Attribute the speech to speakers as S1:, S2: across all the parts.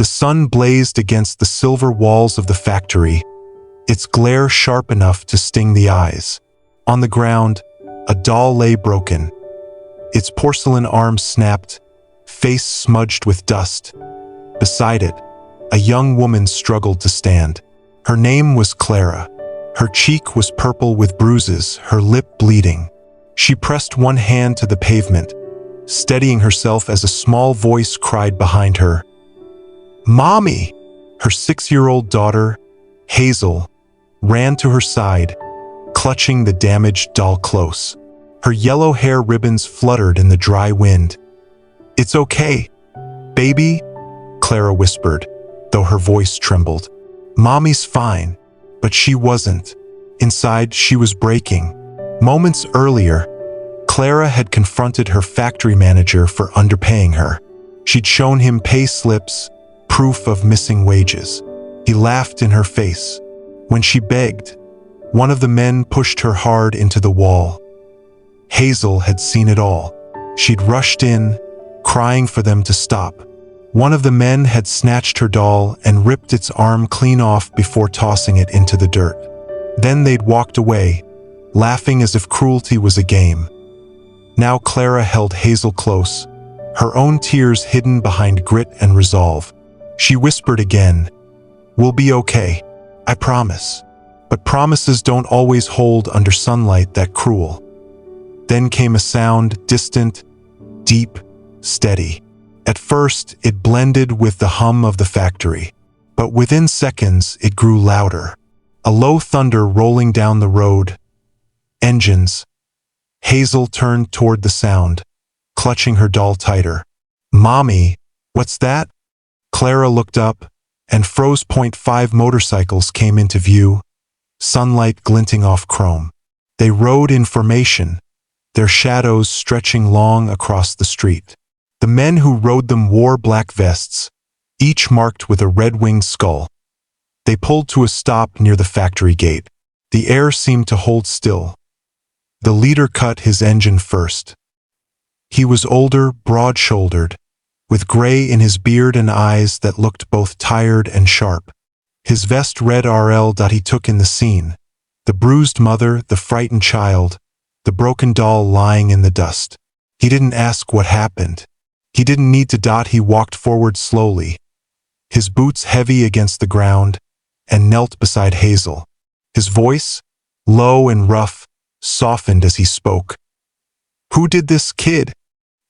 S1: The sun blazed against the silver walls of the factory, its glare sharp enough to sting the eyes. On the ground, a doll lay broken, its porcelain arms snapped, face smudged with dust. Beside it, a young woman struggled to stand. Her name was Clara. Her cheek was purple with bruises, her lip bleeding. She pressed one hand to the pavement, steadying herself as a small voice cried behind her, "Mommy!" Her 6-year-old daughter, Hazel, ran to her side, clutching the damaged doll close. Her yellow hair ribbons fluttered in the dry wind. "It's okay, baby," Clara whispered, though her voice trembled. "Mommy's fine." But she wasn't. Inside, she was breaking. Moments earlier, Clara had confronted her factory manager for underpaying her. She'd shown him pay slips, proof of missing wages. He laughed in her face. When she begged, one of the men pushed her hard into the wall. Hazel had seen it all. She'd rushed in, crying for them to stop. One of the men had snatched her doll and ripped its arm clean off before tossing it into the dirt. Then they'd walked away, laughing as if cruelty was a game. Now Clara held Hazel close, her own tears hidden behind grit and resolve. She whispered again, "We'll be okay, I promise." But promises don't always hold under sunlight that cruel. Then came a sound, distant, deep, steady. At first, it blended with the hum of the factory, but within seconds it grew louder. A low thunder rolling down the road. Engines. Hazel turned toward the sound, clutching her doll tighter. "Mommy, what's that?" Clara looked up, and froze. 5 motorcycles came into view, sunlight glinting off chrome. They rode in formation, their shadows stretching long across the street. The men who rode them wore black vests, each marked with a red-winged skull. They pulled to a stop near the factory gate. The air seemed to hold still. The leader cut his engine first. He was older, broad-shouldered, with gray in his beard and eyes that looked both tired and sharp. His vest read RL. He took in the scene: the bruised mother, the frightened child, the broken doll lying in the dust. He didn't ask what happened. He didn't need to. He walked forward slowly, his boots heavy against the ground, and knelt beside Hazel. His voice, low and rough, softened as he spoke. "Who did this, kid?"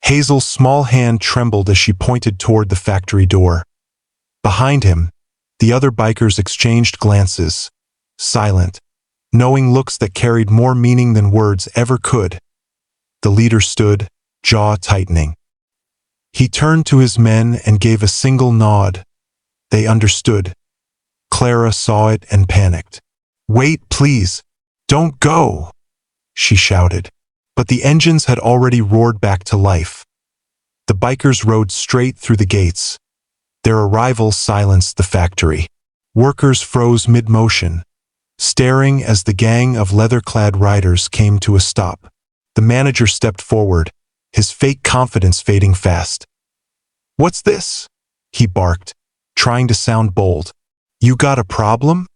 S1: Hazel's small hand trembled as she pointed toward the factory door. Behind him, the other bikers exchanged glances, silent, knowing looks that carried more meaning than words ever could. The leader stood, jaw tightening. He turned to his men and gave a single nod. They understood. Clara saw it and panicked. "Wait, please. Don't go," she shouted. But the engines had already roared back to life. The bikers rode straight through the gates. Their arrival silenced the factory. Workers froze mid-motion, staring as the gang of leather-clad riders came to a stop. The manager stepped forward, his fake confidence fading fast. "What's this?" he barked, trying to sound bold. "You got a problem?"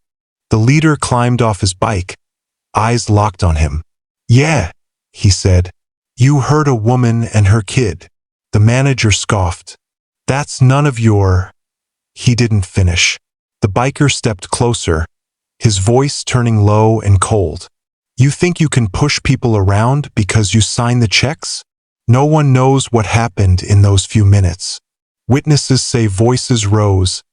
S1: The leader climbed off his bike, eyes locked on him. "Yeah," he said. "You hurt a woman and her kid." The manager scoffed. "That's none of your—" He didn't finish. The biker stepped closer, his voice turning low and cold. "You think you can push people around because you sign the checks? No one knows what happened in those few minutes." Witnesses say voices rose,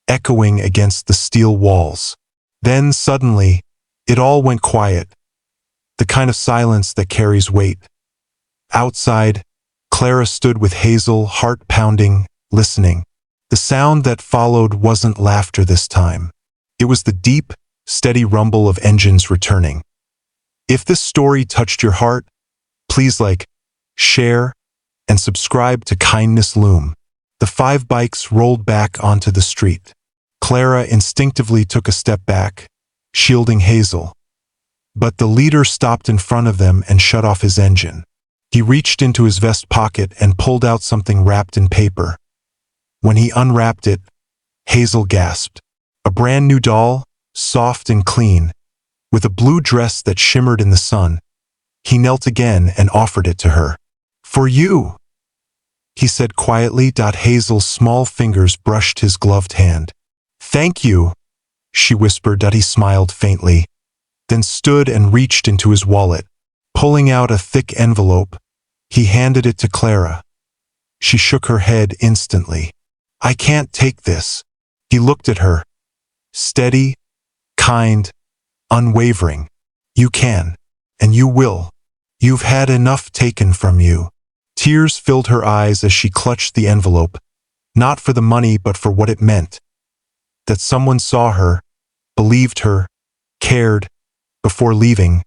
S1: echoing against the steel walls. Then suddenly, it all went quiet, the kind of silence that carries weight. Outside, Clara stood with Hazel, heart pounding, listening. The sound that followed wasn't laughter this time. It was the deep, steady rumble of engines returning. If this story touched your heart, please like, share, and subscribe to Kindness Loom. The 5 bikes rolled back onto the street. Clara instinctively took a step back, shielding Hazel. But the leader stopped in front of them and shut off his engine. He reached into his vest pocket and pulled out something wrapped in paper. When he unwrapped it, Hazel gasped. A brand new doll, soft and clean, with a blue dress that shimmered in the sun. He knelt again and offered it to her. For you, he said quietly. Hazel's small fingers brushed his gloved hand. Thank you, she whispered. He smiled faintly, then stood and reached into his wallet. Pulling out a thick envelope, he handed it to Clara. She shook her head instantly. I can't take this. He looked at her. Steady, kind, unwavering. You can, and you will. You've had enough taken from you. Tears filled her eyes as she clutched the envelope, not for the money but for what it meant. That someone saw her, believed her, cared. Before leaving,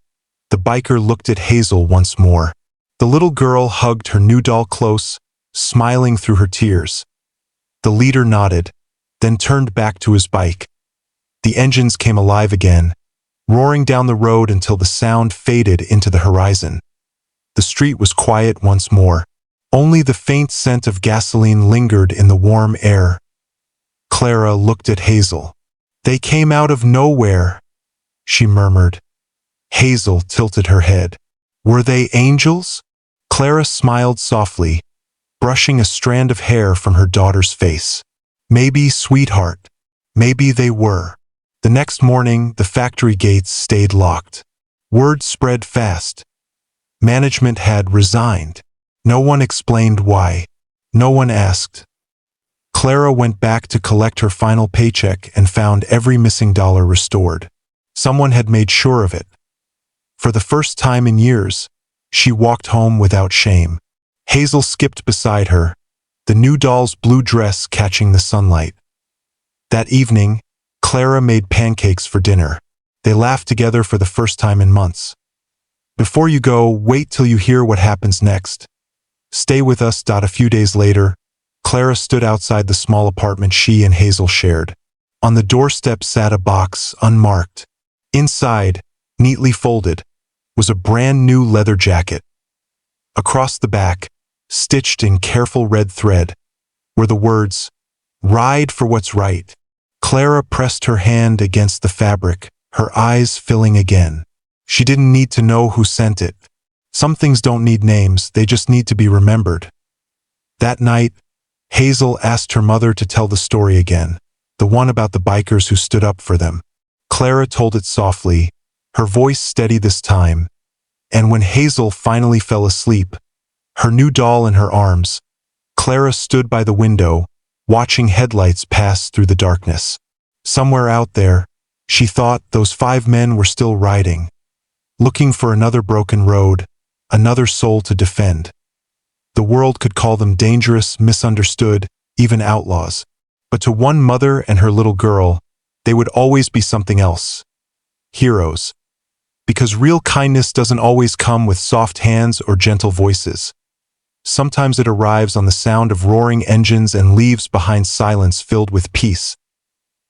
S1: the biker looked at Hazel once more. The little girl hugged her new doll close, smiling through her tears. The leader nodded, then turned back to his bike. The engines came alive again, roaring down the road until the sound faded into the horizon. The street was quiet once more. Only the faint scent of gasoline lingered in the warm air. Clara looked at Hazel. They came out of nowhere, she murmured. Hazel tilted her head. Were they angels? Clara smiled softly, brushing a strand of hair from her daughter's face. Maybe, sweetheart. Maybe they were. The next morning, the factory gates stayed locked. Word spread fast. Management had resigned. No one explained why. No one asked. Clara went back to collect her final paycheck and found every missing dollar restored. Someone had made sure of it. For the first time in years, she walked home without shame. Hazel skipped beside her, the new doll's blue dress catching the sunlight. That evening, Clara made pancakes for dinner. They laughed together for the first time in months. Before you go, wait till you hear what happens next. Stay with us. A few days later, Clara stood outside the small apartment she and Hazel shared. On the doorstep sat a box, unmarked. Inside, neatly folded, was a brand new leather jacket. Across the back, stitched in careful red thread, were the words, "Ride for what's right." Clara pressed her hand against the fabric, her eyes filling again. She didn't need to know who sent it. Some things don't need names, they just need to be remembered. That night, Hazel asked her mother to tell the story again, the one about the bikers who stood up for them. Clara told it softly, her voice steady this time, and when Hazel finally fell asleep, her new doll in her arms, Clara stood by the window, watching headlights pass through the darkness. Somewhere out there, she thought, those 5 men were still riding, looking for another broken road, another soul to defend. The world could call them dangerous, misunderstood, even outlaws. But to one mother and her little girl, they would always be something else. Heroes. Because real kindness doesn't always come with soft hands or gentle voices. Sometimes it arrives on the sound of roaring engines and leaves behind silence filled with peace.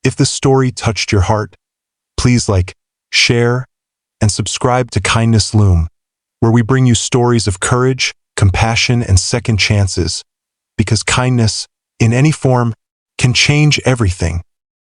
S1: If the story touched your heart, please like, share, and subscribe to Kindness Loom, where we bring you stories of courage, compassion, and second chances, because kindness, in any form, can change everything.